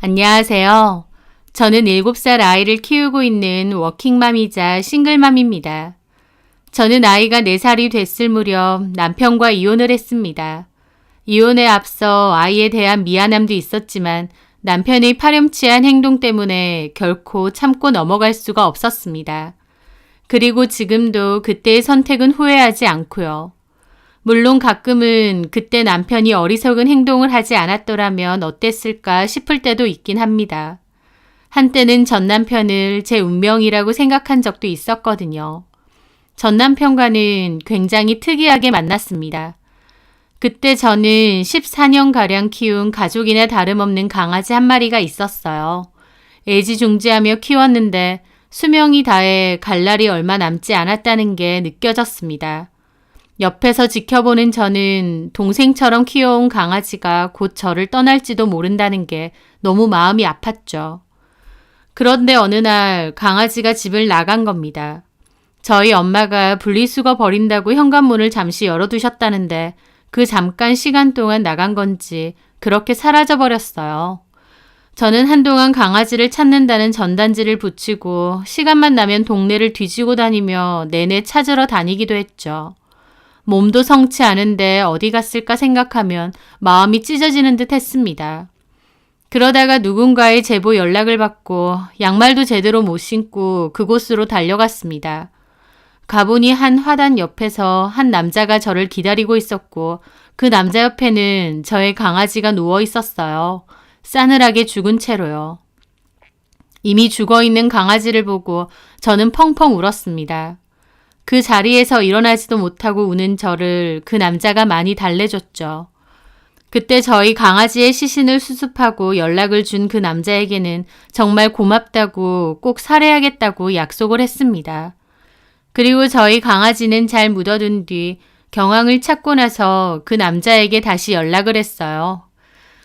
안녕하세요. 저는 7살 아이를 키우고 있는 워킹맘이자 싱글맘입니다. 저는 아이가 4살이 됐을 무렵 남편과 이혼을 했습니다. 이혼에 앞서 아이에 대한 미안함도 있었지만 남편의 파렴치한 행동 때문에 결코 참고 넘어갈 수가 없었습니다. 그리고 지금도 그때의 선택은 후회하지 않고요. 물론 가끔은 그때 남편이 어리석은 행동을 하지 않았더라면 어땠을까 싶을 때도 있긴 합니다. 한때는 전 남편을 제 운명이라고 생각한 적도 있었거든요. 전 남편과는 굉장히 특이하게 만났습니다. 그때 저는 14년가량 키운 가족이나 다름없는 강아지 한 마리가 있었어요. 애지중지하며 키웠는데 수명이 다해 갈 날이 얼마 남지 않았다는 게 느껴졌습니다. 옆에서 지켜보는 저는 동생처럼 키워온 강아지가 곧 저를 떠날지도 모른다는 게 너무 마음이 아팠죠. 그런데 어느 날 강아지가 집을 나간 겁니다. 저희 엄마가 분리수거 버린다고 현관문을 잠시 열어두셨다는데 그 잠깐 시간 동안 나간 건지 그렇게 사라져 버렸어요. 저는 한동안 강아지를 찾는다는 전단지를 붙이고 시간만 나면 동네를 뒤지고 다니며 내내 찾으러 다니기도 했죠. 몸도 성치 않은데 어디 갔을까 생각하면 마음이 찢어지는 듯 했습니다. 그러다가 누군가의 제보 연락을 받고 양말도 제대로 못 신고 그곳으로 달려갔습니다. 가보니 한 화단 옆에서 한 남자가 저를 기다리고 있었고 그 남자 옆에는 저의 강아지가 누워 있었어요. 싸늘하게 죽은 채로요. 이미 죽어있는 강아지를 보고 저는 펑펑 울었습니다. 그 자리에서 일어나지도 못하고 우는 저를 그 남자가 많이 달래줬죠. 그때 저희 강아지의 시신을 수습하고 연락을 준 그 남자에게는 정말 고맙다고 꼭 살해하겠다고 약속을 했습니다. 그리고 저희 강아지는 잘 묻어둔 뒤 경황을 찾고 나서 그 남자에게 다시 연락을 했어요.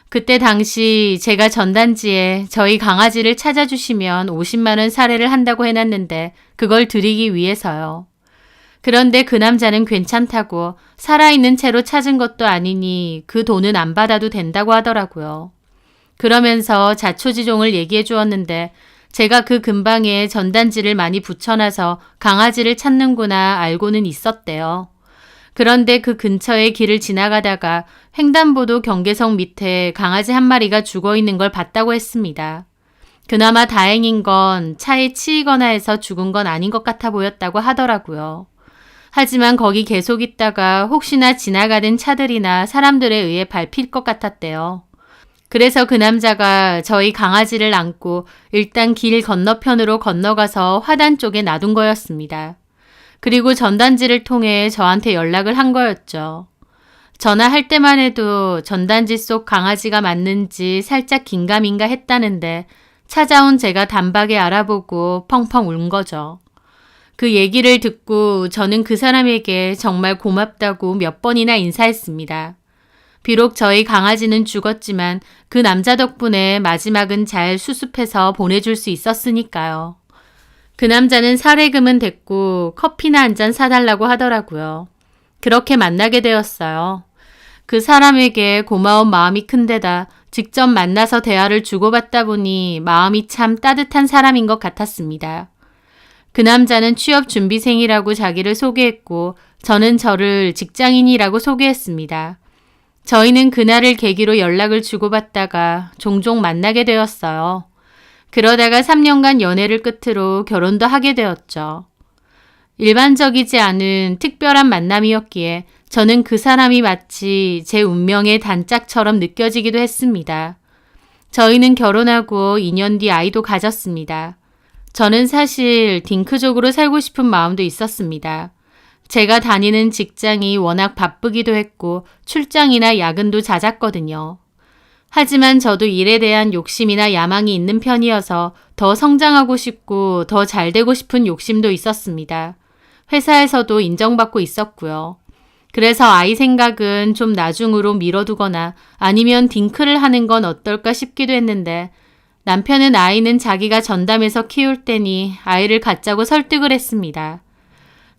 그때 당시 제가 전단지에 저희 강아지를 찾아주시면 50만 원 살해를 한다고 해놨는데 그걸 드리기 위해서요. 그런데 그 남자는 괜찮다고 살아있는 채로 찾은 것도 아니니 그 돈은 안 받아도 된다고 하더라고요. 그러면서 자초지종을 얘기해 주었는데 제가 그 근방에 전단지를 많이 붙여놔서 강아지를 찾는구나 알고는 있었대요. 그런데 그 근처의 길을 지나가다가 횡단보도 경계석 밑에 강아지 한 마리가 죽어있는 걸 봤다고 했습니다. 그나마 다행인 건 차에 치이거나 해서 죽은 건 아닌 것 같아 보였다고 하더라고요. 하지만 거기 계속 있다가 혹시나 지나가는 차들이나 사람들에 의해 밟힐 것 같았대요. 그래서 그 남자가 저희 강아지를 안고 일단 길 건너편으로 건너가서 화단 쪽에 놔둔 거였습니다. 그리고 전단지를 통해 저한테 연락을 한 거였죠. 전화할 때만 해도 전단지 속 강아지가 맞는지 살짝 긴가민가 했다는데 찾아온 제가 단박에 알아보고 펑펑 운 거죠. 그 얘기를 듣고 저는 그 사람에게 정말 고맙다고 몇 번이나 인사했습니다. 비록 저희 강아지는 죽었지만 그 남자 덕분에 마지막은 잘 수습해서 보내줄 수 있었으니까요. 그 남자는 살해금은 됐고 커피나 한 잔 사달라고 하더라고요. 그렇게 만나게 되었어요. 그 사람에게 고마운 마음이 큰 데다 직접 만나서 대화를 주고받다 보니 마음이 참 따뜻한 사람인 것 같았습니다. 그 남자는 취업준비생이라고 자기를 소개했고 저는 저를 직장인이라고 소개했습니다. 저희는 그날을 계기로 연락을 주고받다가 종종 만나게 되었어요. 그러다가 3년간 연애를 끝으로 결혼도 하게 되었죠. 일반적이지 않은 특별한 만남이었기에 저는 그 사람이 마치 제 운명의 단짝처럼 느껴지기도 했습니다. 저희는 결혼하고 2년 뒤 아이도 가졌습니다. 저는 사실 딩크족으로 살고 싶은 마음도 있었습니다. 제가 다니는 직장이 워낙 바쁘기도 했고 출장이나 야근도 잦았거든요. 하지만 저도 일에 대한 욕심이나 야망이 있는 편이어서 더 성장하고 싶고 더 잘 되고 싶은 욕심도 있었습니다. 회사에서도 인정받고 있었고요. 그래서 아이 생각은 좀 나중으로 미뤄두거나 아니면 딩크를 하는 건 어떨까 싶기도 했는데 남편은 아이는 자기가 전담해서 키울 테니 아이를 갖자고 설득을 했습니다.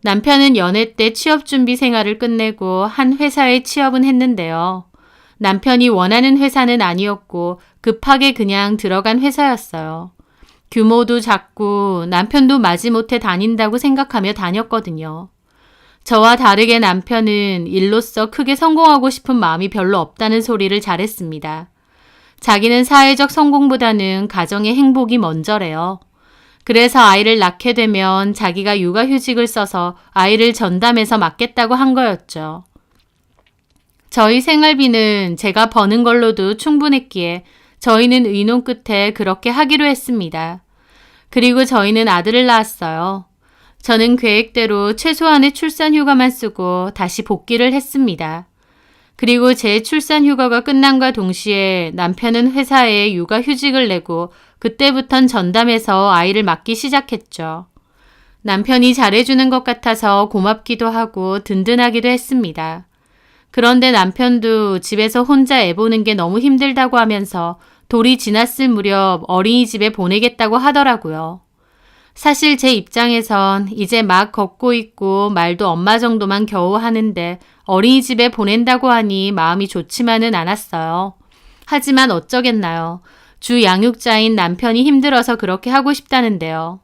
남편은 연애 때 취업준비 생활을 끝내고 한 회사에 취업은 했는데요. 남편이 원하는 회사는 아니었고 급하게 그냥 들어간 회사였어요. 규모도 작고 남편도 마지못해 다닌다고 생각하며 다녔거든요. 저와 다르게 남편은 일로서 크게 성공하고 싶은 마음이 별로 없다는 소리를 잘했습니다. 자기는 사회적 성공보다는 가정의 행복이 먼저래요. 그래서 아이를 낳게 되면 자기가 육아휴직을 써서 아이를 전담해서 맡겠다고 한 거였죠. 저희 생활비는 제가 버는 걸로도 충분했기에 저희는 의논 끝에 그렇게 하기로 했습니다. 그리고 저희는 아들을 낳았어요. 저는 계획대로 최소한의 출산 휴가만 쓰고 다시 복귀를 했습니다. 그리고 제 출산 휴가가 끝남과 동시에 남편은 회사에 육아 휴직을 내고 그때부턴 전담해서 아이를 맡기 시작했죠. 남편이 잘해주는 것 같아서 고맙기도 하고 든든하기도 했습니다. 그런데 남편도 집에서 혼자 애 보는 게 너무 힘들다고 하면서 돌이 지났을 무렵 어린이집에 보내겠다고 하더라고요. 사실 제 입장에선 이제 막 걷고 있고 말도 엄마 정도만 겨우 하는데 어린이집에 보낸다고 하니 마음이 좋지만은 않았어요. 하지만 어쩌겠나요. 주 양육자인 남편이 힘들어서 그렇게 하고 싶다는데요.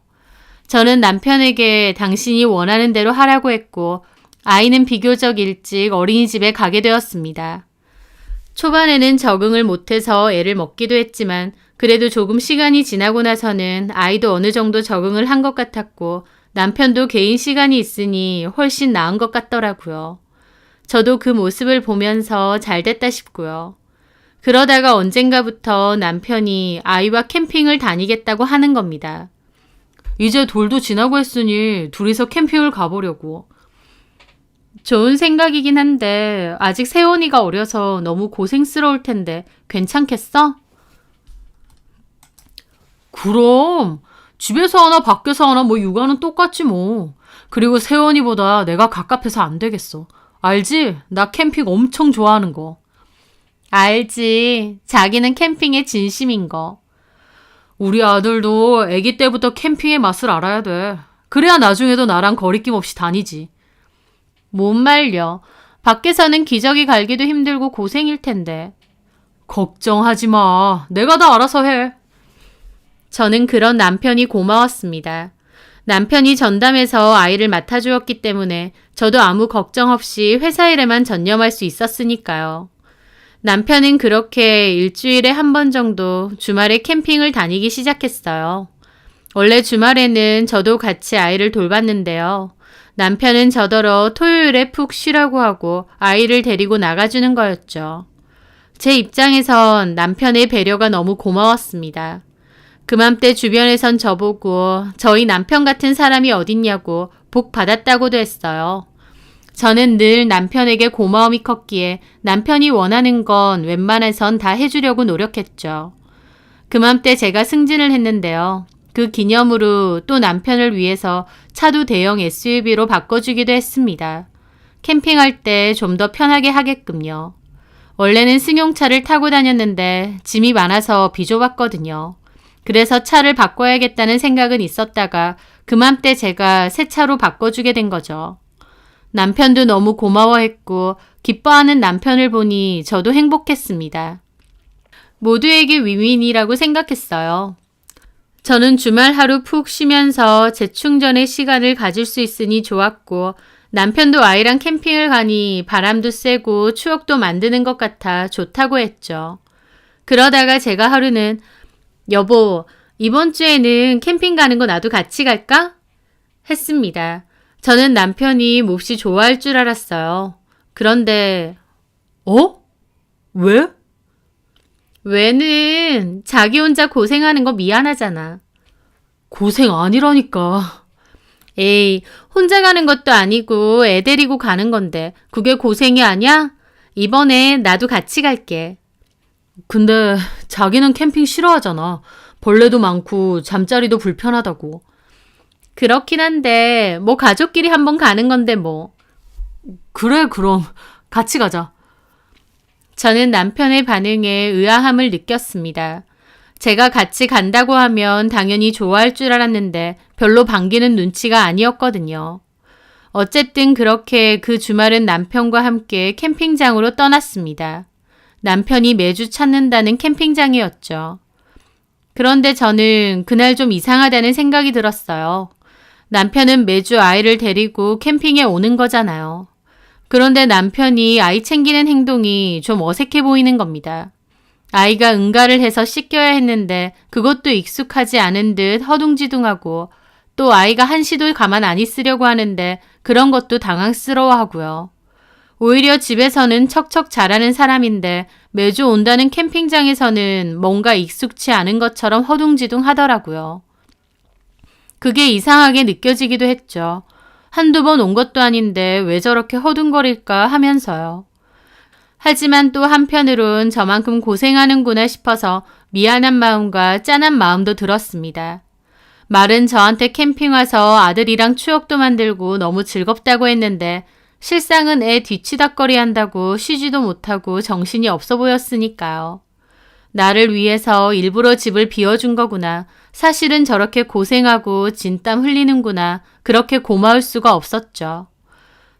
저는 남편에게 당신이 원하는 대로 하라고 했고 아이는 비교적 일찍 어린이집에 가게 되었습니다. 초반에는 적응을 못해서 애를 먹기도 했지만 그래도 조금 시간이 지나고 나서는 아이도 어느 정도 적응을 한 것 같았고 남편도 개인 시간이 있으니 훨씬 나은 것 같더라고요. 저도 그 모습을 보면서 잘 됐다 싶고요. 그러다가 언젠가부터 남편이 아이와 캠핑을 다니겠다고 하는 겁니다. 이제 돌도 지나고 했으니 둘이서 캠핑을 가보려고. 좋은 생각이긴 한데 아직 세원이가 어려서 너무 고생스러울 텐데 괜찮겠어? 그럼 집에서 하나 밖에서 하나 뭐 육아는 똑같지 뭐. 그리고 세원이보다 내가 갑갑해서 안 되겠어. 알지? 나 캠핑 엄청 좋아하는 거. 알지. 자기는 캠핑에 진심인 거. 우리 아들도 아기 때부터 캠핑의 맛을 알아야 돼. 그래야 나중에도 나랑 거리낌 없이 다니지. 못 말려. 밖에서는 기저귀 갈기도 힘들고 고생일 텐데. 걱정하지 마. 내가 다 알아서 해. 저는 그런 남편이 고마웠습니다. 남편이 전담해서 아이를 맡아주었기 때문에 저도 아무 걱정 없이 회사 일에만 전념할 수 있었으니까요. 남편은 그렇게 일주일에 한 번 정도 주말에 캠핑을 다니기 시작했어요. 원래 주말에는 저도 같이 아이를 돌봤는데요. 남편은 저더러 토요일에 푹 쉬라고 하고 아이를 데리고 나가주는 거였죠. 제 입장에선 남편의 배려가 너무 고마웠습니다. 그맘때 주변에선 저보고 저희 남편 같은 사람이 어딨냐고 복 받았다고도 했어요. 저는 늘 남편에게 고마움이 컸기에 남편이 원하는 건 웬만해선 다 해주려고 노력했죠. 그맘때 제가 승진을 했는데요. 그 기념으로 또 남편을 위해서 차도 대형 SUV로 바꿔주기도 했습니다. 캠핑할 때 좀 더 편하게 하게끔요. 원래는 승용차를 타고 다녔는데 짐이 많아서 비좁았거든요. 그래서 차를 바꿔야겠다는 생각은 있었다가 그맘때 제가 새 차로 바꿔주게 된 거죠. 남편도 너무 고마워했고 기뻐하는 남편을 보니 저도 행복했습니다. 모두에게 윈윈이라고 생각했어요. 저는 주말 하루 푹 쉬면서 재충전의 시간을 가질 수 있으니 좋았고 남편도 아이랑 캠핑을 가니 바람도 쐬고 추억도 만드는 것 같아 좋다고 했죠. 그러다가 제가 하루는 여보, 이번 주에는 캠핑 가는 거 나도 같이 갈까? 했습니다. 저는 남편이 몹시 좋아할 줄 알았어요. 그런데 왜? 왜는 자기 혼자 고생하는 거 미안하잖아. 고생 아니라니까. 에이, 혼자 가는 것도 아니고 애 데리고 가는 건데 그게 고생이 아니야? 이번에 나도 같이 갈게. 근데 자기는 캠핑 싫어하잖아. 벌레도 많고 잠자리도 불편하다고. 그렇긴 한데 뭐 가족끼리 한번 가는 건데 뭐. 그래 그럼 같이 가자. 저는 남편의 반응에 의아함을 느꼈습니다. 제가 같이 간다고 하면 당연히 좋아할 줄 알았는데 별로 반기는 눈치가 아니었거든요. 어쨌든 그렇게 그 주말은 남편과 함께 캠핑장으로 떠났습니다. 남편이 매주 찾는다는 캠핑장이었죠. 그런데 저는 그날 좀 이상하다는 생각이 들었어요. 남편은 매주 아이를 데리고 캠핑에 오는 거잖아요. 그런데 남편이 아이 챙기는 행동이 좀 어색해 보이는 겁니다. 아이가 응가를 해서 씻겨야 했는데 그것도 익숙하지 않은 듯 허둥지둥하고 또 아이가 한시도 가만 안 있으려고 하는데 그런 것도 당황스러워하고요. 오히려 집에서는 척척 잘하는 사람인데 매주 온다는 캠핑장에서는 뭔가 익숙치 않은 것처럼 허둥지둥 하더라고요. 그게 이상하게 느껴지기도 했죠. 한두 번 온 것도 아닌데 왜 저렇게 허둥거릴까 하면서요. 하지만 또 한편으론 저만큼 고생하는구나 싶어서 미안한 마음과 짠한 마음도 들었습니다. 말은 저한테 캠핑 와서 아들이랑 추억도 만들고 너무 즐겁다고 했는데 실상은 애 뒤치다꺼리 한다고 쉬지도 못하고 정신이 없어 보였으니까요. 나를 위해서 일부러 집을 비워준 거구나. 사실은 저렇게 고생하고 진땀 흘리는구나. 그렇게 고마울 수가 없었죠.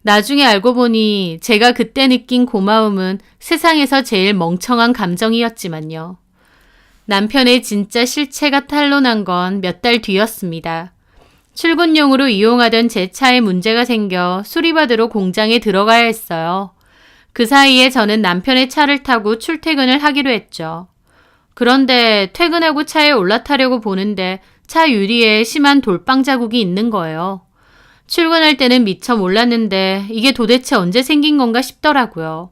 나중에 알고 보니 제가 그때 느낀 고마움은 세상에서 제일 멍청한 감정이었지만요. 남편의 진짜 실체가 탄로난 건 몇 달 뒤였습니다. 출근용으로 이용하던 제 차에 문제가 생겨 수리받으러 공장에 들어가야 했어요. 그 사이에 저는 남편의 차를 타고 출퇴근을 하기로 했죠. 그런데 퇴근하고 차에 올라타려고 보는데 차 유리에 심한 돌빵 자국이 있는 거예요. 출근할 때는 미처 몰랐는데 이게 도대체 언제 생긴 건가 싶더라고요.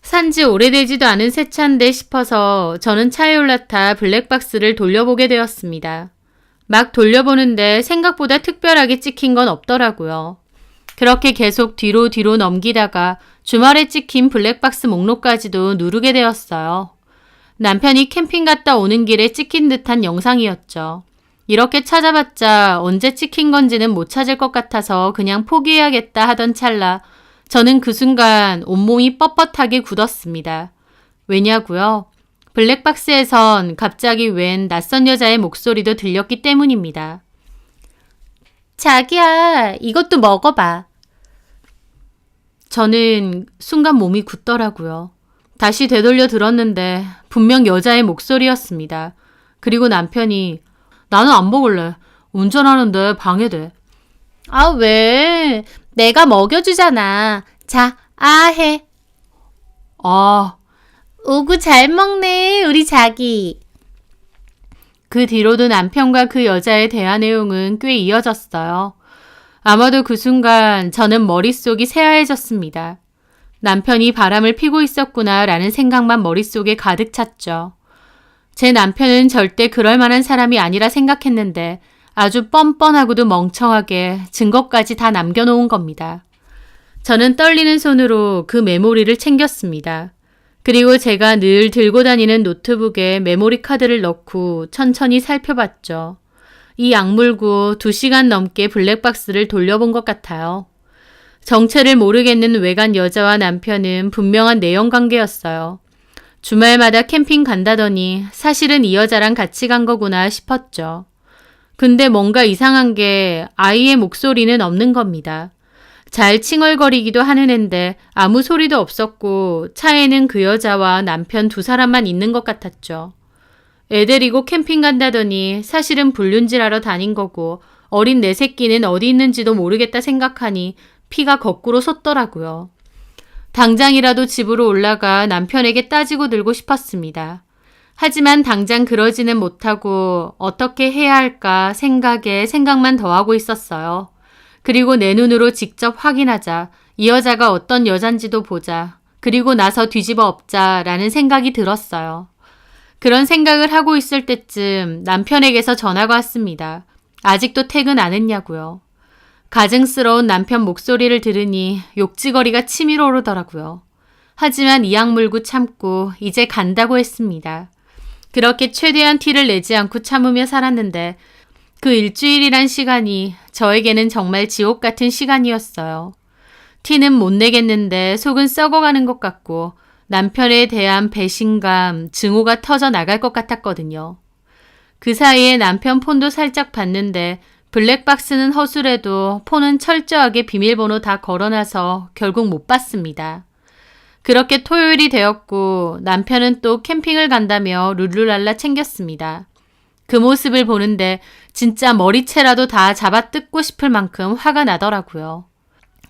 산지 오래되지도 않은 새 차인데 싶어서 저는 차에 올라타 블랙박스를 돌려보게 되었습니다. 막 돌려보는데 생각보다 특별하게 찍힌 건 없더라고요. 그렇게 계속 뒤로 넘기다가 주말에 찍힌 블랙박스 목록까지도 누르게 되었어요. 남편이 캠핑 갔다 오는 길에 찍힌 듯한 영상이었죠. 이렇게 찾아봤자 언제 찍힌 건지는 못 찾을 것 같아서 그냥 포기해야겠다 하던 찰나 저는 그 순간 온몸이 뻣뻣하게 굳었습니다. 왜냐고요? 블랙박스에선 갑자기 웬 낯선 여자의 목소리도 들렸기 때문입니다. 자기야, 이것도 먹어봐. 저는 순간 몸이 굳더라고요. 다시 되돌려 들었는데 분명 여자의 목소리였습니다. 그리고 남편이 나는 안 먹을래. 운전하는데 방해돼. 아, 왜? 내가 먹여주잖아. 자, 해. 오구 잘 먹네, 우리 자기. 그 뒤로도 남편과 그 여자의 대화 내용은 꽤 이어졌어요. 아마도 그 순간 저는 머릿속이 새하얘졌습니다. 남편이 바람을 피고 있었구나라는 생각만 머릿속에 가득 찼죠. 제 남편은 절대 그럴 만한 사람이 아니라 생각했는데 아주 뻔뻔하고도 멍청하게 증거까지 다 남겨놓은 겁니다. 저는 떨리는 손으로 그 메모리를 챙겼습니다. 그리고 제가 늘 들고 다니는 노트북에 메모리 카드를 넣고 천천히 살펴봤죠. 이 악물고 2시간 넘게 블랙박스를 돌려본 것 같아요. 정체를 모르겠는 외간 여자와 남편은 분명한 내연관계였어요. 주말마다 캠핑 간다더니 사실은 이 여자랑 같이 간 거구나 싶었죠. 근데 뭔가 이상한 게 아이의 목소리는 없는 겁니다. 잘 칭얼거리기도 하는 앤데 아무 소리도 없었고 차에는 그 여자와 남편 2사람만 있는 것 같았죠. 애 데리고 캠핑 간다더니 사실은 불륜질하러 다닌 거고 어린 내 새끼는 어디 있는지도 모르겠다 생각하니 피가 거꾸로 솟더라고요. 당장이라도 집으로 올라가 남편에게 따지고 들고 싶었습니다. 하지만 당장 그러지는 못하고 어떻게 해야 할까 생각에 생각만 더하고 있었어요. 그리고 내 눈으로 직접 확인하자, 이 여자가 어떤 여잔지도 보자, 그리고 나서 뒤집어 엎자라는 생각이 들었어요. 그런 생각을 하고 있을 때쯤 남편에게서 전화가 왔습니다. 아직도 퇴근 안 했냐고요. 가증스러운 남편 목소리를 들으니 욕지거리가 치밀어 오르더라고요. 하지만 이악 물고 참고 이제 간다고 했습니다. 그렇게 최대한 티를 내지 않고 참으며 살았는데 그 일주일이란 시간이 저에게는 정말 지옥 같은 시간이었어요. 티는 못 내겠는데 속은 썩어가는 것 같고 남편에 대한 배신감, 증오가 터져 나갈 것 같았거든요. 그 사이에 남편 폰도 살짝 봤는데 블랙박스는 허술해도 폰은 철저하게 비밀번호 다 걸어놔서 결국 못 봤습니다. 그렇게 토요일이 되었고 남편은 또 캠핑을 간다며 룰루랄라 챙겼습니다. 그 모습을 보는데 진짜 머리채라도 다 잡아 뜯고 싶을 만큼 화가 나더라고요.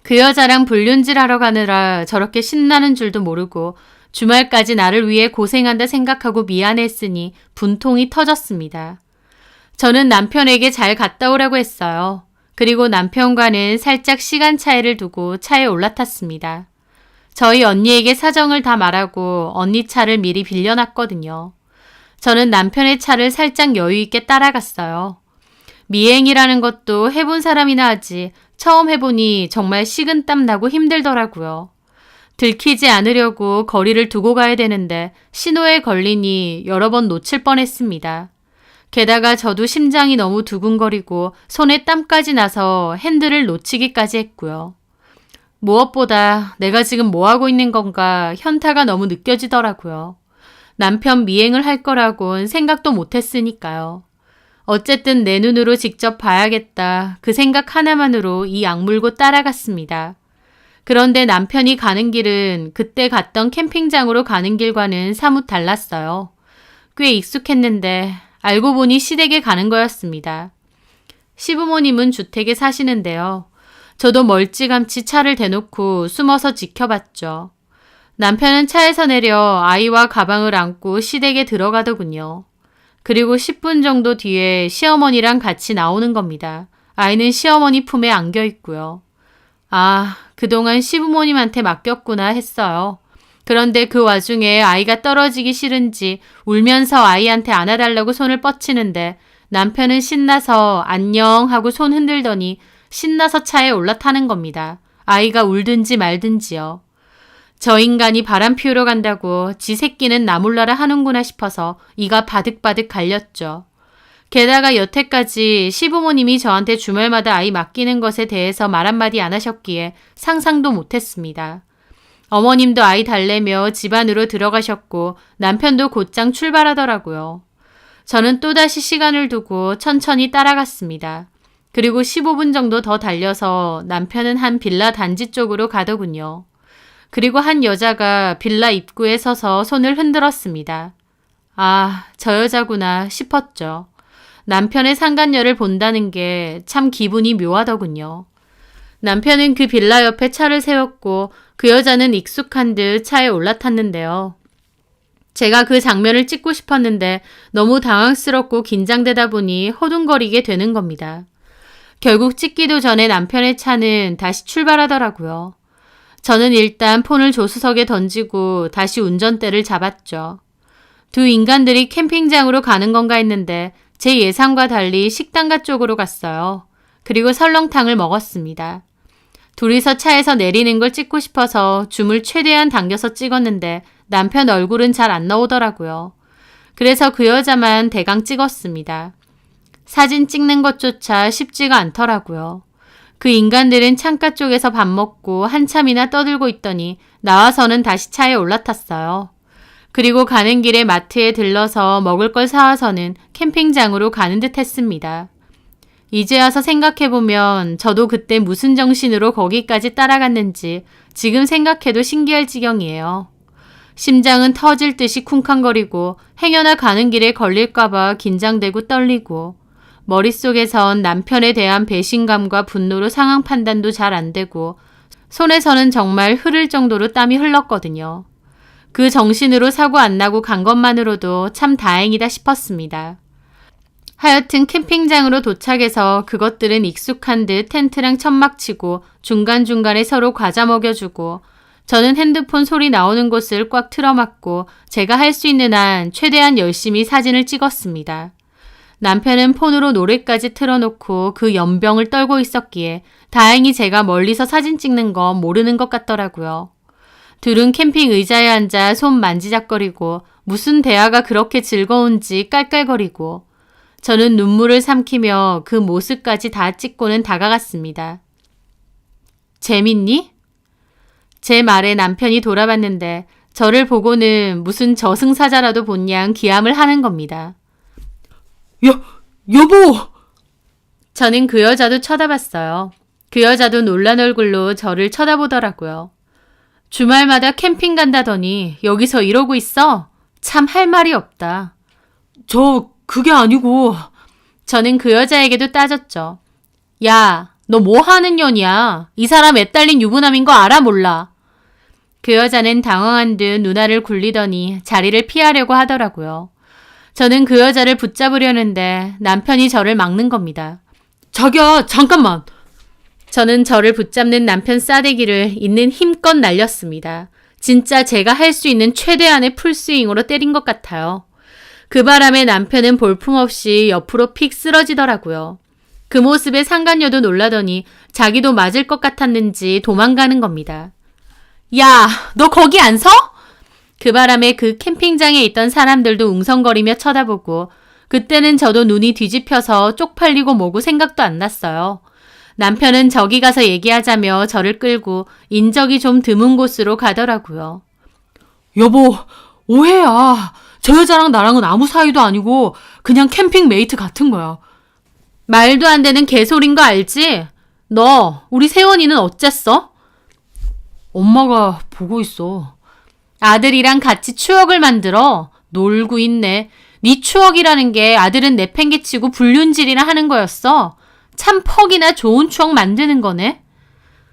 그 여자랑 불륜질하러 가느라 저렇게 신나는 줄도 모르고 주말까지 나를 위해 고생한다 생각하고 미안했으니 분통이 터졌습니다. 저는 남편에게 잘 갔다 오라고 했어요. 그리고 남편과는 살짝 시간 차이를 두고 차에 올라탔습니다. 저희 언니에게 사정을 다 말하고 언니 차를 미리 빌려놨거든요. 저는 남편의 차를 살짝 여유 있게 따라갔어요. 미행이라는 것도 해본 사람이나 하지 처음 해보니 정말 식은땀 나고 힘들더라고요. 들키지 않으려고 거리를 두고 가야 되는데 신호에 걸리니 여러 번 놓칠 뻔했습니다. 게다가 저도 심장이 너무 두근거리고 손에 땀까지 나서 핸들을 놓치기까지 했고요. 무엇보다 내가 지금 뭐하고 있는 건가 현타가 너무 느껴지더라고요. 남편 미행을 할 거라곤 생각도 못했으니까요. 어쨌든 내 눈으로 직접 봐야겠다. 그 생각 하나만으로 이 악물고 따라갔습니다. 그런데 남편이 가는 길은 그때 갔던 캠핑장으로 가는 길과는 사뭇 달랐어요. 꽤 익숙했는데 알고 보니 시댁에 가는 거였습니다. 시부모님은 주택에 사시는데요. 저도 멀찌감치 차를 대놓고 숨어서 지켜봤죠. 남편은 차에서 내려 아이와 가방을 안고 시댁에 들어가더군요. 그리고 10분 정도 뒤에 시어머니랑 같이 나오는 겁니다. 아이는 시어머니 품에 안겨 있고요. 아, 그동안 시부모님한테 맡겼구나 했어요. 그런데 그 와중에 아이가 떨어지기 싫은지 울면서 아이한테 안아달라고 손을 뻗치는데 남편은 신나서 안녕 하고 손 흔들더니 신나서 차에 올라타는 겁니다. 아이가 울든지 말든지요. 저 인간이 바람 피우러 간다고 지 새끼는 나 몰라라 하는구나 싶어서 이가 바득바득 갈렸죠. 게다가 여태까지 시부모님이 저한테 주말마다 아이 맡기는 것에 대해서 말 한마디 안 하셨기에 상상도 못했습니다. 어머님도 아이 달래며 집 안으로 들어가셨고 남편도 곧장 출발하더라고요. 저는 또다시 시간을 두고 천천히 따라갔습니다. 그리고 15분 정도 더 달려서 남편은 한 빌라 단지 쪽으로 가더군요. 그리고 한 여자가 빌라 입구에 서서 손을 흔들었습니다. 아, 저 여자구나 싶었죠. 남편의 상간녀를 본다는 게 참 기분이 묘하더군요. 남편은 그 빌라 옆에 차를 세웠고 그 여자는 익숙한 듯 차에 올라탔는데요. 제가 그 장면을 찍고 싶었는데 너무 당황스럽고 긴장되다 보니 허둥거리게 되는 겁니다. 결국 찍기도 전에 남편의 차는 다시 출발하더라고요. 저는 일단 폰을 조수석에 던지고 다시 운전대를 잡았죠. 두 인간들이 캠핑장으로 가는 건가 했는데 제 예상과 달리 식당가 쪽으로 갔어요. 그리고 설렁탕을 먹었습니다. 둘이서 차에서 내리는 걸 찍고 싶어서 줌을 최대한 당겨서 찍었는데 남편 얼굴은 잘 안 나오더라고요. 그래서 그 여자만 대강 찍었습니다. 사진 찍는 것조차 쉽지가 않더라고요. 그 인간들은 창가 쪽에서 밥 먹고 한참이나 떠들고 있더니 나와서는 다시 차에 올라탔어요. 그리고 가는 길에 마트에 들러서 먹을 걸 사와서는 캠핑장으로 가는 듯 했습니다. 이제 와서 생각해보면 저도 그때 무슨 정신으로 거기까지 따라갔는지 지금 생각해도 신기할 지경이에요. 심장은 터질 듯이 쿵쾅거리고 행여나 가는 길에 걸릴까봐 긴장되고 떨리고 머릿속에선 남편에 대한 배신감과 분노로 상황 판단도 잘 안 되고 손에서는 정말 흐를 정도로 땀이 흘렀거든요. 그 정신으로 사고 안 나고 간 것만으로도 참 다행이다 싶었습니다. 하여튼 캠핑장으로 도착해서 그것들은 익숙한 듯 텐트랑 천막 치고 중간중간에 서로 과자 먹여주고 저는 핸드폰 소리 나오는 곳을 꽉 틀어막고 제가 할 수 있는 한 최대한 열심히 사진을 찍었습니다. 남편은 폰으로 노래까지 틀어놓고 그 연병을 떨고 있었기에 다행히 제가 멀리서 사진 찍는 거 모르는 것 같더라고요. 둘은 캠핑 의자에 앉아 손 만지작거리고 무슨 대화가 그렇게 즐거운지 깔깔거리고 저는 눈물을 삼키며 그 모습까지 다 찍고는 다가갔습니다. 재밌니? 제 말에 남편이 돌아봤는데 저를 보고는 무슨 저승사자라도 본 양 기함을 하는 겁니다. 여보! 저는 그 여자도 쳐다봤어요. 그 여자도 놀란 얼굴로 저를 쳐다보더라고요. 주말마다 캠핑 간다더니 여기서 이러고 있어? 참 할 말이 없다. 그게 아니고. 저는 그 여자에게도 따졌죠. 야, 너 뭐 하는 년이야? 이 사람 애딸린 유부남인 거 알아 몰라? 그 여자는 당황한 듯 누나를 굴리더니 자리를 피하려고 하더라고요. 저는 그 여자를 붙잡으려는데 남편이 저를 막는 겁니다. 자기야, 잠깐만. 저는 저를 붙잡는 남편 싸대기를 있는 힘껏 날렸습니다. 진짜 제가 할 수 있는 최대한의 풀스윙으로 때린 것 같아요. 그 바람에 남편은 볼품없이 옆으로 픽 쓰러지더라고요. 그 모습에 상간녀도 놀라더니 자기도 맞을 것 같았는지 도망가는 겁니다. 야, 너 거기 안 서? 그 바람에 그 캠핑장에 있던 사람들도 웅성거리며 쳐다보고 그때는 저도 눈이 뒤집혀서 쪽팔리고 뭐고 생각도 안 났어요. 남편은 저기 가서 얘기하자며 저를 끌고 인적이 좀 드문 곳으로 가더라고요. 여보, 오해야. 저 여자랑 나랑은 아무 사이도 아니고 그냥 캠핑 메이트 같은 거야. 말도 안 되는 개소린 거 알지? 너, 우리 세원이는 어쨌어? 엄마가 보고 있어. 아들이랑 같이 추억을 만들어 놀고 있네. 네 추억이라는 게 아들은 내팽개치고 불륜질이나 하는 거였어. 참 퍽이나 좋은 추억 만드는 거네.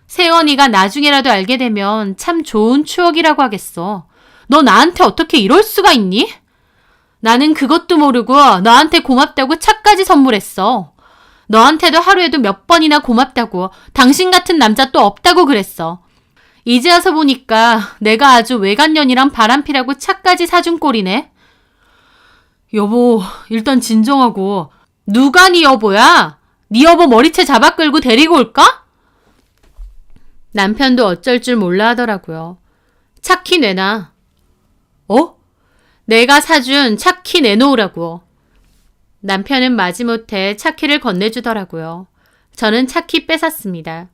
세원이가 나중에라도 알게 되면 참 좋은 추억이라고 하겠어. 너 나한테 어떻게 이럴 수가 있니? 나는 그것도 모르고 너한테 고맙다고 차까지 선물했어. 너한테도 하루에도 몇 번이나 고맙다고 당신 같은 남자 또 없다고 그랬어. 이제 와서 보니까 내가 아주 외간년이랑 바람피라고 차까지 사준 꼴이네. 여보, 일단 진정하고. 누가 네 여보야? 네 여보 머리채 잡아 끌고 데리고 올까? 남편도 어쩔 줄 몰라 하더라고요. 차키 내놔. 어? 내가 사준 차키 내놓으라고. 남편은 마지못해 차키를 건네주더라고요. 저는 차키 뺏었습니다.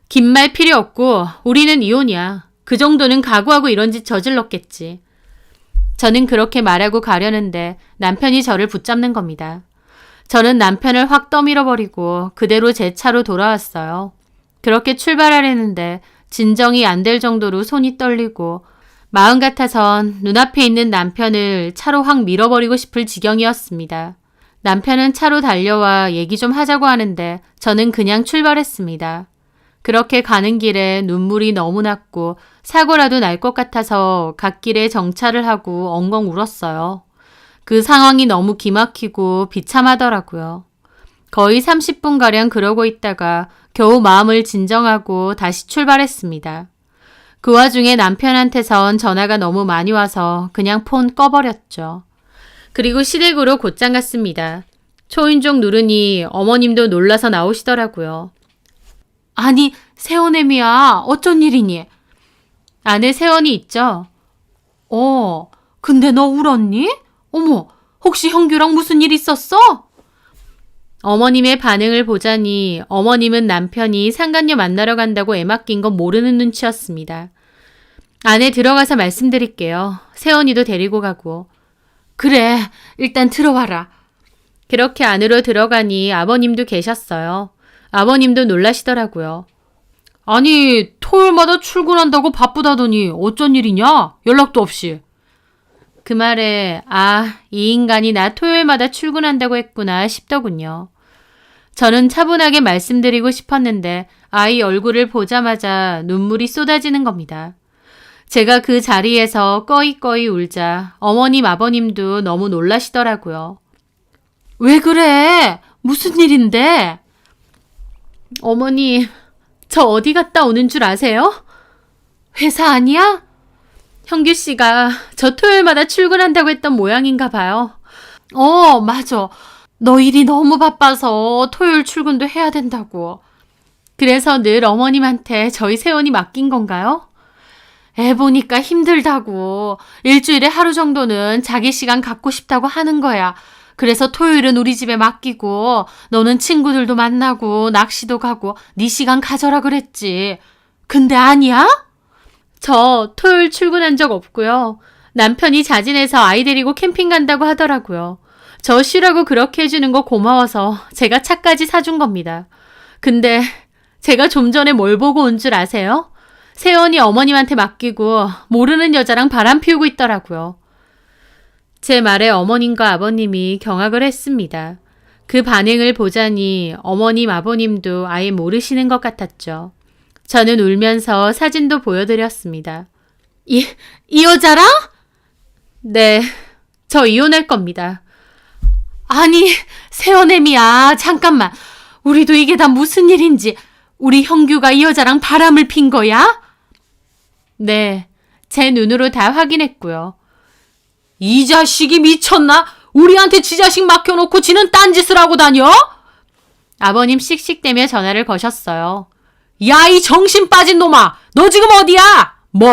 긴 말 필요 없고 우리는 이혼이야. 그 정도는 각오하고 이런 짓 저질렀겠지. 저는 그렇게 말하고 가려는데 남편이 저를 붙잡는 겁니다. 저는 남편을 확 떠밀어버리고 그대로 제 차로 돌아왔어요. 그렇게 출발하려는데 진정이 안 될 정도로 손이 떨리고 마음 같아선 눈앞에 있는 남편을 차로 확 밀어버리고 싶을 지경이었습니다. 남편은 차로 달려와 얘기 좀 하자고 하는데 저는 그냥 출발했습니다. 그렇게 가는 길에 눈물이 너무 났고 사고라도 날 것 같아서 갓길에 정차를 하고 엉엉 울었어요. 그 상황이 너무 기막히고 비참하더라고요. 거의 30분가량 그러고 있다가 겨우 마음을 진정하고 다시 출발했습니다. 그 와중에 남편한테선 전화가 너무 많이 와서 그냥 폰 꺼버렸죠. 그리고 시댁으로 곧장 갔습니다. 초인종 누르니 어머님도 놀라서 나오시더라고요. 아니, 세원애미야, 어쩐 일이니? 아내 세원이 있죠? 근데 너 울었니? 어머, 혹시 형규랑 무슨 일 있었어? 어머님의 반응을 보자니 어머님은 남편이 상간녀 만나러 간다고 애 맡긴 건 모르는 눈치였습니다. 안에 들어가서 말씀드릴게요. 세원이도 데리고 가고. 그래, 일단 들어와라. 그렇게 안으로 들어가니 아버님도 계셨어요. 아버님도 놀라시더라고요. 아니, 토요일마다 출근한다고 바쁘다더니 어쩐 일이냐? 연락도 없이. 그 말에 이 인간이 나 토요일마다 출근한다고 했구나 싶더군요. 저는 차분하게 말씀드리고 싶었는데 아이 얼굴을 보자마자 눈물이 쏟아지는 겁니다. 제가 그 자리에서 꺼이꺼이 울자 어머님 아버님도 너무 놀라시더라고요. 왜 그래? 무슨 일인데? 어머니, 저 어디 갔다 오는 줄 아세요? 회사 아니야? 형규 씨가 저 토요일마다 출근한다고 했던 모양인가 봐요. 맞아. 너 일이 너무 바빠서 토요일 출근도 해야 된다고. 그래서 늘 어머님한테 저희 세원이 맡긴 건가요? 애 보니까 힘들다고. 일주일에 하루 정도는 자기 시간 갖고 싶다고 하는 거야. 그래서 토요일은 우리 집에 맡기고 너는 친구들도 만나고 낚시도 가고 네 시간 가져라 그랬지. 근데 아니야? 저 토요일 출근한 적 없고요. 남편이 자진해서 아이 데리고 캠핑 간다고 하더라고요. 저 쉬라고 그렇게 해주는 거 고마워서 제가 차까지 사준 겁니다. 근데 제가 좀 전에 뭘 보고 온 줄 아세요? 세원이 어머님한테 맡기고 모르는 여자랑 바람 피우고 있더라고요. 제 말에 어머님과 아버님이 경악을 했습니다. 그 반응을 보자니 어머님, 아버님도 아예 모르시는 것 같았죠. 저는 울면서 사진도 보여드렸습니다. 이 여자랑? 네, 저 이혼할 겁니다. 아니, 세연애미야, 잠깐만. 우리도 이게 다 무슨 일인지. 우리 형규가 이 여자랑 바람을 핀 거야? 네, 제 눈으로 다 확인했고요. 이 자식이 미쳤나? 우리한테 지 자식 맡겨놓고 지는 딴짓을 하고 다녀? 아버님 씩씩대며 전화를 거셨어요. 야, 이 정신 빠진 놈아! 너 지금 어디야? 뭐?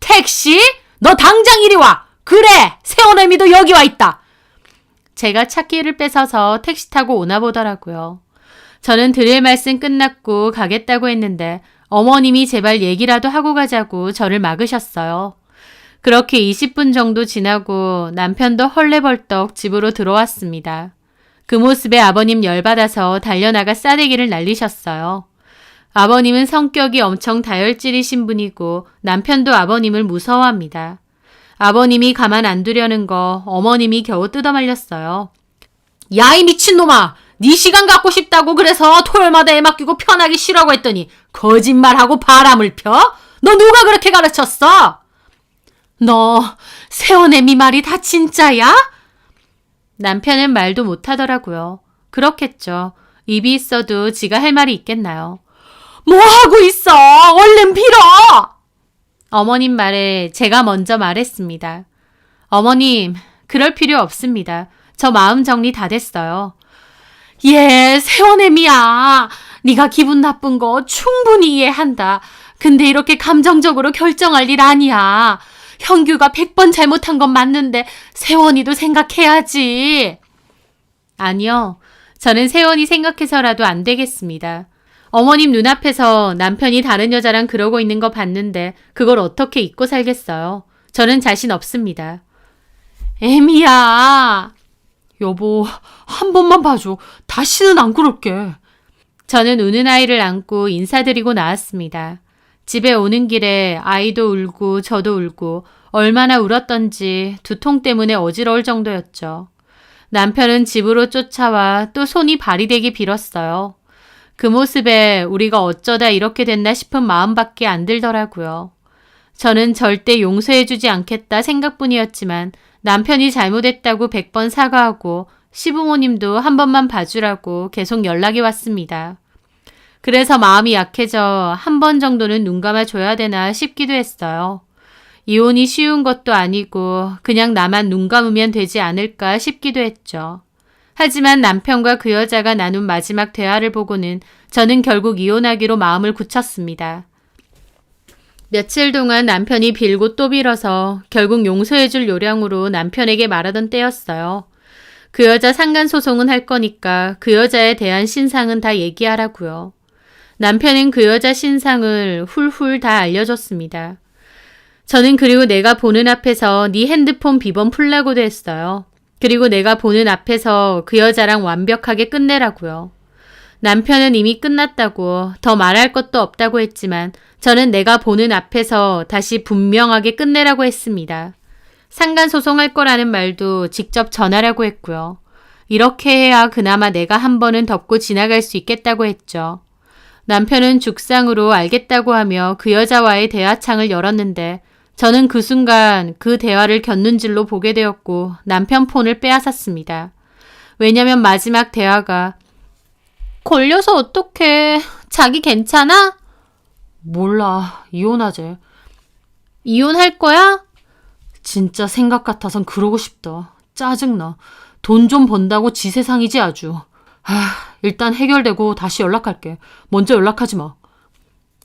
택시? 너 당장 이리 와! 그래! 세연애미도 여기 와 있다! 제가 차키를 뺏어서 택시 타고 오나 보더라고요. 저는 드릴 말씀 끝났고 가겠다고 했는데 어머님이 제발 얘기라도 하고 가자고 저를 막으셨어요. 그렇게 20분 정도 지나고 남편도 헐레벌떡 집으로 들어왔습니다. 그 모습에 아버님 열받아서 달려나가 싸대기를 날리셨어요. 아버님은 성격이 엄청 다혈질이신 분이고 남편도 아버님을 무서워합니다. 아버님이 가만 안 두려는 거 어머님이 겨우 뜯어말렸어요. 야, 이 미친놈아! 네 시간 갖고 싶다고 그래서 토요일마다 애 맡기고 편하기 싫어하고 했더니 거짓말하고 바람을 펴? 너 누가 그렇게 가르쳤어? 너 세연애미 말이 다 진짜야? 남편은 말도 못하더라고요. 그렇겠죠. 입이 있어도 지가 할 말이 있겠나요? 뭐 하고 있어? 얼른 빌어! 어머님 말에 제가 먼저 말했습니다. 어머님, 그럴 필요 없습니다. 저 마음 정리 다 됐어요. 예, 세연애미야. 네가 기분 나쁜 거 충분히 이해한다. 근데 이렇게 감정적으로 결정할 일 아니야. 형규가 100번 잘못한 건 맞는데 세원이도 생각해야지. 아니요. 저는 세원이 생각해서라도 안 되겠습니다. 어머님 눈앞에서 남편이 다른 여자랑 그러고 있는 거 봤는데 그걸 어떻게 잊고 살겠어요. 저는 자신 없습니다. 애미야. 여보, 한 번만 봐줘. 다시는 안 그럴게. 저는 우는 아이를 안고 인사드리고 나왔습니다. 집에 오는 길에 아이도 울고 저도 울고 얼마나 울었던지 두통 때문에 어지러울 정도였죠. 남편은 집으로 쫓아와 또 손이 발이 되게 빌었어요. 그 모습에 우리가 어쩌다 이렇게 됐나 싶은 마음밖에 안 들더라고요. 저는 절대 용서해주지 않겠다 생각뿐이었지만 남편이 잘못했다고 100번 사과하고 시부모님도 한 번만 봐주라고 계속 연락이 왔습니다. 그래서 마음이 약해져 한 번 정도는 눈 감아줘야 되나 싶기도 했어요. 이혼이 쉬운 것도 아니고 그냥 나만 눈 감으면 되지 않을까 싶기도 했죠. 하지만 남편과 그 여자가 나눈 마지막 대화를 보고는 저는 결국 이혼하기로 마음을 굳혔습니다. 며칠 동안 남편이 빌고 또 빌어서 결국 용서해줄 요량으로 남편에게 말하던 때였어요. 그 여자 상간소송은 할 거니까 그 여자에 대한 신상은 다 얘기하라고요. 남편은 그 여자 신상을 훌훌 다 알려줬습니다. 저는 그리고 내가 보는 앞에서 네 핸드폰 비번 풀라고도 했어요. 그리고 내가 보는 앞에서 그 여자랑 완벽하게 끝내라고요. 남편은 이미 끝났다고 더 말할 것도 없다고 했지만 저는 내가 보는 앞에서 다시 분명하게 끝내라고 했습니다. 상간소송할 거라는 말도 직접 전하라고 했고요. 이렇게 해야 그나마 내가 한 번은 덮고 지나갈 수 있겠다고 했죠. 남편은 죽상으로 알겠다고 하며 그 여자와의 대화창을 열었는데 저는 그 순간 그 대화를 곁눈질로 보게 되었고 남편 폰을 빼앗았습니다. 왜냐면 마지막 대화가 걸려서 어떡해. 자기 괜찮아? 몰라. 이혼하재. 이혼할 거야? 진짜 생각 같아선 그러고 싶다. 짜증나. 돈 좀 번다고 지 세상이지 아주. 일단 해결되고 다시 연락할게. 먼저 연락하지 마.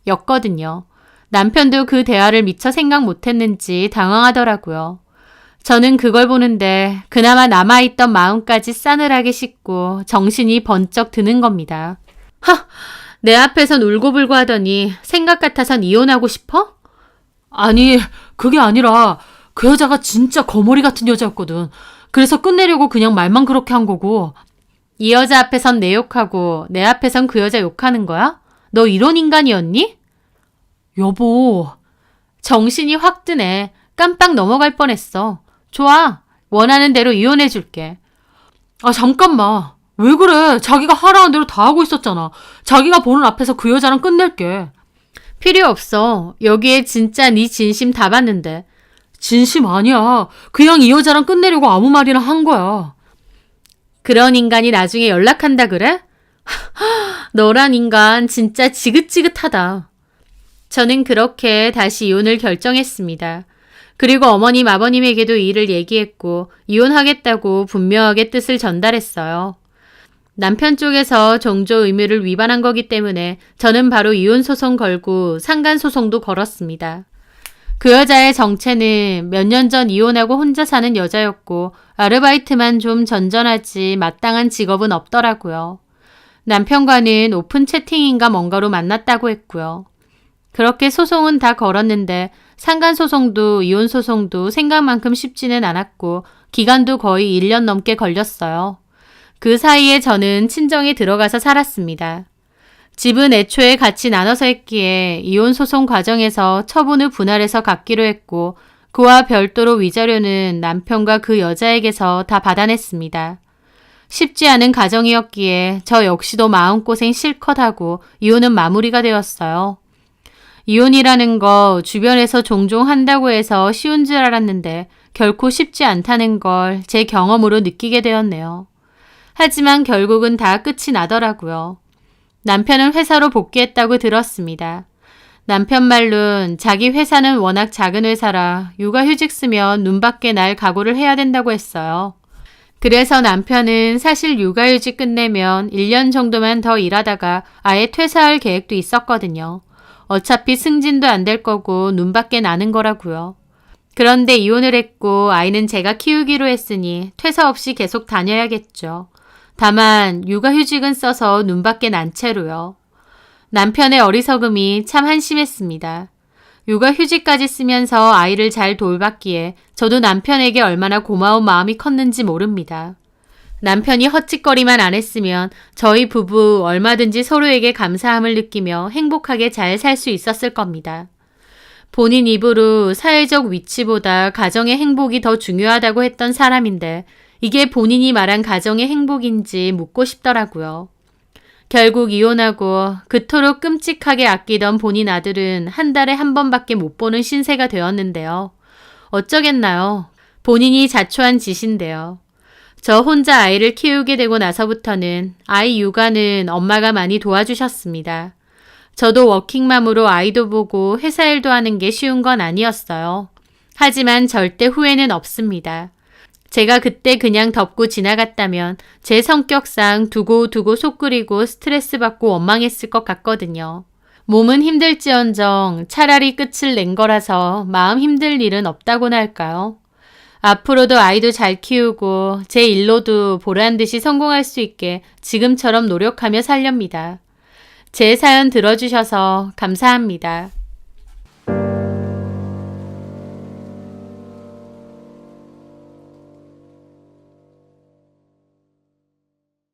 였거든요. 남편도 그 대화를 미처 생각 못했는지 당황하더라고요. 저는 그걸 보는데 그나마 남아있던 마음까지 싸늘하게 씻고 정신이 번쩍 드는 겁니다. 내 앞에선 울고불고 하더니 생각 같아선 이혼하고 싶어? 아니, 그게 아니라 그 여자가 진짜 거머리 같은 여자였거든. 그래서 끝내려고 그냥 말만 그렇게 한 거고. 이 여자 앞에선 내 욕하고 내 앞에선 그 여자 욕하는 거야? 너 이런 인간이었니? 여보, 정신이 확 드네. 깜빡 넘어갈 뻔했어. 좋아, 원하는 대로 이혼해줄게. 아, 잠깐만. 왜 그래? 자기가 하라는 대로 다 하고 있었잖아. 자기가 보는 앞에서 그 여자랑 끝낼게. 필요 없어. 여기에 진짜 네 진심 다 봤는데. 진심 아니야. 그냥 이 여자랑 끝내려고 아무 말이나 한 거야. 그런 인간이 나중에 연락한다 그래? 너란 인간 진짜 지긋지긋하다. 저는 그렇게 다시 이혼을 결정했습니다. 그리고 어머님, 아버님에게도 이 일을 얘기했고 이혼하겠다고 분명하게 뜻을 전달했어요. 남편 쪽에서 종조 의무를 위반한 거기 때문에 저는 바로 이혼 소송 걸고 상간 소송도 걸었습니다. 그 여자의 정체는 몇 년 전 이혼하고 혼자 사는 여자였고 아르바이트만 좀 전전하지 마땅한 직업은 없더라고요. 남편과는 오픈 채팅인가 뭔가로 만났다고 했고요. 그렇게 소송은 다 걸었는데 상간소송도 이혼소송도 생각만큼 쉽지는 않았고 기간도 거의 1년 넘게 걸렸어요. 그 사이에 저는 친정에 들어가서 살았습니다. 집은 애초에 같이 나눠서 했기에 이혼소송 과정에서 처분을 분할해서 갖기로 했고 그와 별도로 위자료는 남편과 그 여자에게서 다 받아냈습니다. 쉽지 않은 가정이었기에 저 역시도 마음고생 실컷 하고 이혼은 마무리가 되었어요. 이혼이라는 거 주변에서 종종 한다고 해서 쉬운 줄 알았는데 결코 쉽지 않다는 걸 제 경험으로 느끼게 되었네요. 하지만 결국은 다 끝이 나더라고요. 남편은 회사로 복귀했다고 들었습니다. 남편 말론 자기 회사는 워낙 작은 회사라 육아휴직 쓰면 눈밖에 날 각오를 해야 된다고 했어요. 그래서 남편은 사실 육아휴직 끝내면 1년 정도만 더 일하다가 아예 퇴사할 계획도 있었거든요. 어차피 승진도 안 될 거고 눈밖에 나는 거라고요. 그런데 이혼을 했고 아이는 제가 키우기로 했으니 퇴사 없이 계속 다녀야겠죠. 다만 육아휴직은 써서 눈밖에 난 채로요. 남편의 어리석음이 참 한심했습니다. 육아휴직까지 쓰면서 아이를 잘 돌봤기에 저도 남편에게 얼마나 고마운 마음이 컸는지 모릅니다. 남편이 헛짓거리만 안 했으면 저희 부부 얼마든지 서로에게 감사함을 느끼며 행복하게 잘 살 수 있었을 겁니다. 본인 입으로 사회적 위치보다 가정의 행복이 더 중요하다고 했던 사람인데 이게 본인이 말한 가정의 행복인지 묻고 싶더라고요. 결국 이혼하고 그토록 끔찍하게 아끼던 본인 아들은 한 달에 한 번밖에 못 보는 신세가 되었는데요. 어쩌겠나요? 본인이 자초한 짓인데요. 저 혼자 아이를 키우게 되고 나서부터는 아이 육아는 엄마가 많이 도와주셨습니다. 저도 워킹맘으로 아이도 보고 회사 일도 하는 게 쉬운 건 아니었어요. 하지만 절대 후회는 없습니다. 제가 그때 그냥 덮고 지나갔다면 제 성격상 두고두고 속 끓이고 스트레스 받고 원망했을 것 같거든요. 몸은 힘들지언정 차라리 끝을 낸 거라서 마음 힘들 일은 없다고나 할까요? 앞으로도 아이도 잘 키우고 제 일로도 보란 듯이 성공할 수 있게 지금처럼 노력하며 살렵니다. 제 사연 들어주셔서 감사합니다.